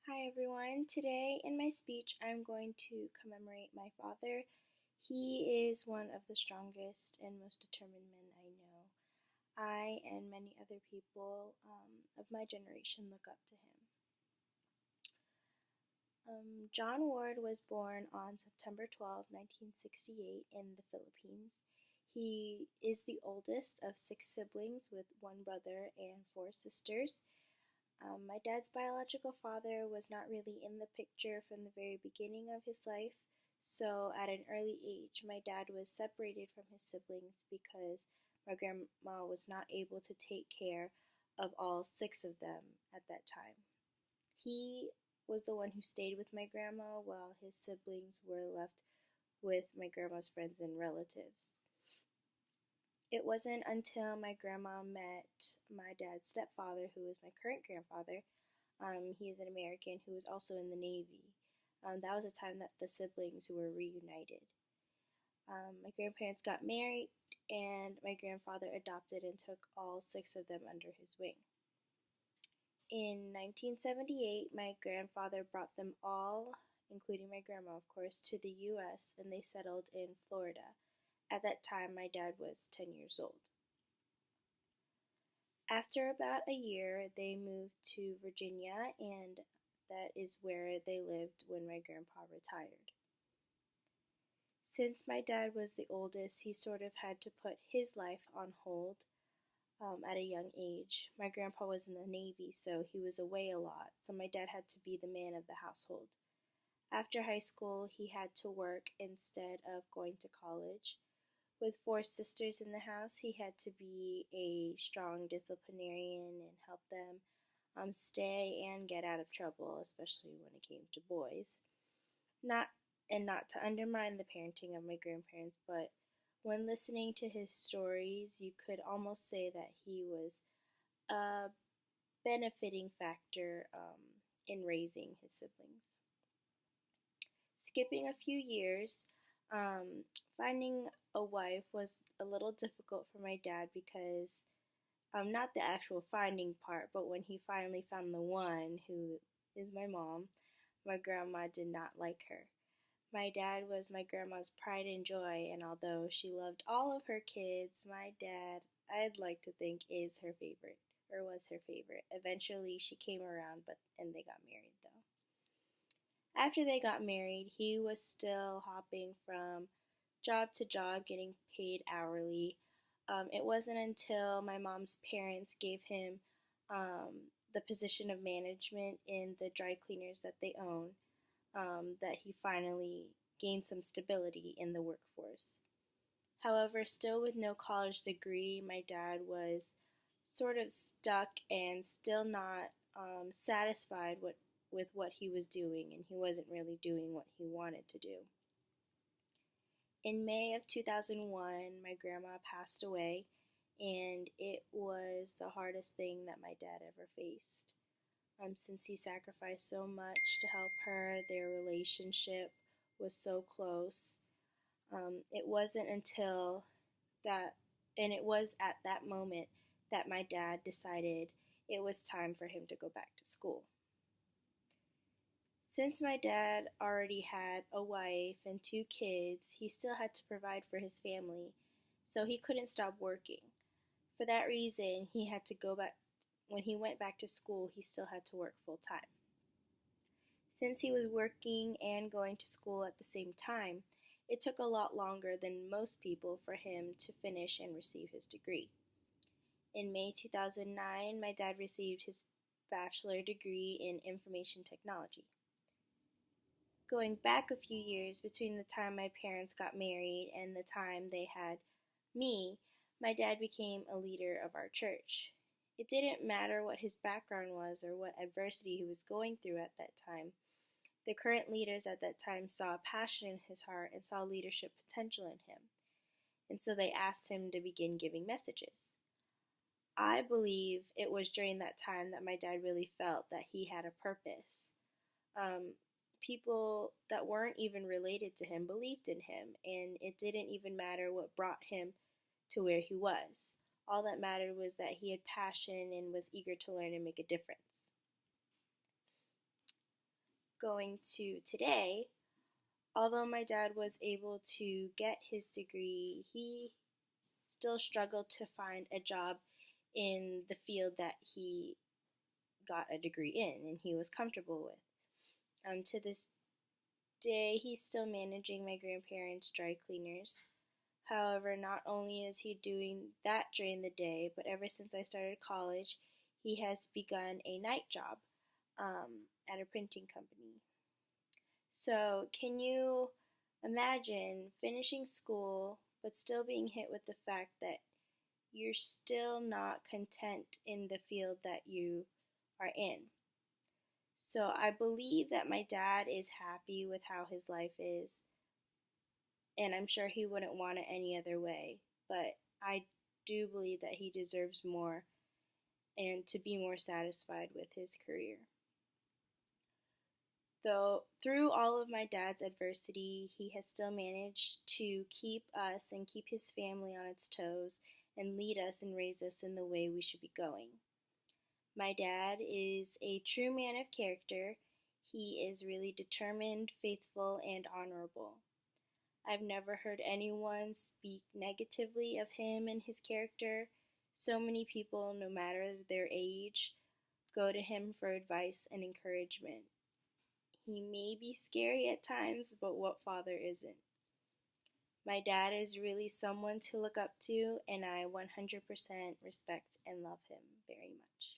Hi everyone. Today in my speech I'm going to commemorate my father. He is one of the strongest and most determined men I know. I and many other people of my generation look up to him. John Ward was born on September 12, 1968 in the Philippines. He is the oldest of six siblings with one brother and four sisters. My dad's biological father was not really in the picture from the very beginning of his life, so at an early age, my dad was separated from his siblings because my grandma was not able to take care of all six of them at that time. He was the one who stayed with my grandma while his siblings were left with my grandma's friends and relatives. It wasn't until my grandma met my dad's stepfather, who is my current grandfather. He is an American who was also in the Navy. That was the time that the siblings were reunited. My grandparents got married, and my grandfather adopted and took all six of them under his wing. In 1978, my grandfather brought them all, including my grandma, of course, to the U.S., and they settled in Florida. At that time, my dad was 10 years old. After about a year, they moved to Virginia, and that is where they lived when my grandpa retired. Since my dad was the oldest, he sort of had to put his life on hold at a young age. My grandpa was in the Navy, so he was away a lot, so my dad had to be the man of the household. After high school, he had to work instead of going to college. With four sisters in the house, he had to be a strong disciplinarian and help them stay and get out of trouble, especially when it came to boys. Not not to undermine the parenting of my grandparents, but when listening to his stories, you could almost say that he was a benefiting factor in raising his siblings. Skipping a few years, finding a wife was a little difficult for my dad because not the actual finding part, but when he finally found the one, who is my mom, my grandma did not like her. My dad was my grandma's pride and joy, and although she loved all of her kids, my dad, I'd like to think, is her favorite, or was her favorite. Eventually, she came around, and they got married though. After they got married, he was still hopping from job to job, getting paid hourly. It wasn't until my mom's parents gave him the position of management in the dry cleaners that they own that he finally gained some stability in the workforce. However, still with no college degree, my dad was sort of stuck and still not satisfied with what he was doing, and he wasn't really doing what he wanted to do. In May of 2001, my grandma passed away, and it was the hardest thing that my dad ever faced. Since he sacrificed so much to help her, their relationship was so close. It wasn't until that, and it was at that moment that my dad decided it was time for him to go back to school. Since my dad already had a wife and two kids, he still had to provide for his family, so he couldn't stop working. For that reason, he had to go back. When he went back to school, he still had to work full time. Since he was working and going to school at the same time, it took a lot longer than most people for him to finish and receive his degree. In May 2009, my dad received his bachelor degree in information technology. Going back a few years between the time my parents got married and the time they had me, my dad became a leader of our church. It didn't matter what his background was or what adversity he was going through at that time. The current leaders at that time saw a passion in his heart and saw leadership potential in him, and so they asked him to begin giving messages. I believe it was during that time that my dad really felt that he had a purpose. People that weren't even related to him believed in him, and it didn't even matter what brought him to where he was. All that mattered was that he had passion and was eager to learn and make a difference. going to today, although my dad was able to get his degree, he still struggled to find a job in the field that he got a degree in and he was comfortable with. To this day, he's still managing my grandparents' dry cleaners. However, not only is he doing that during the day, but ever since I started college, he has begun a night job at a printing company. So, can you imagine finishing school but still being hit with the fact that you're still not content in the field that you are in? So, I believe that my dad is happy with how his life is, and I'm sure he wouldn't want it any other way. But I do believe that he deserves more and to be more satisfied with his career. Though through all of my dad's adversity, he has still managed to keep us and keep his family on its toes and lead us and raise us in the way we should be going. My dad is a true man of character. He is really determined, faithful, and honorable. I've never heard anyone speak negatively of him and his character. So many people, no matter their age, go to him for advice and encouragement. He may be scary at times, but what father isn't? My dad is really someone to look up to, and I 100% respect and love him very much.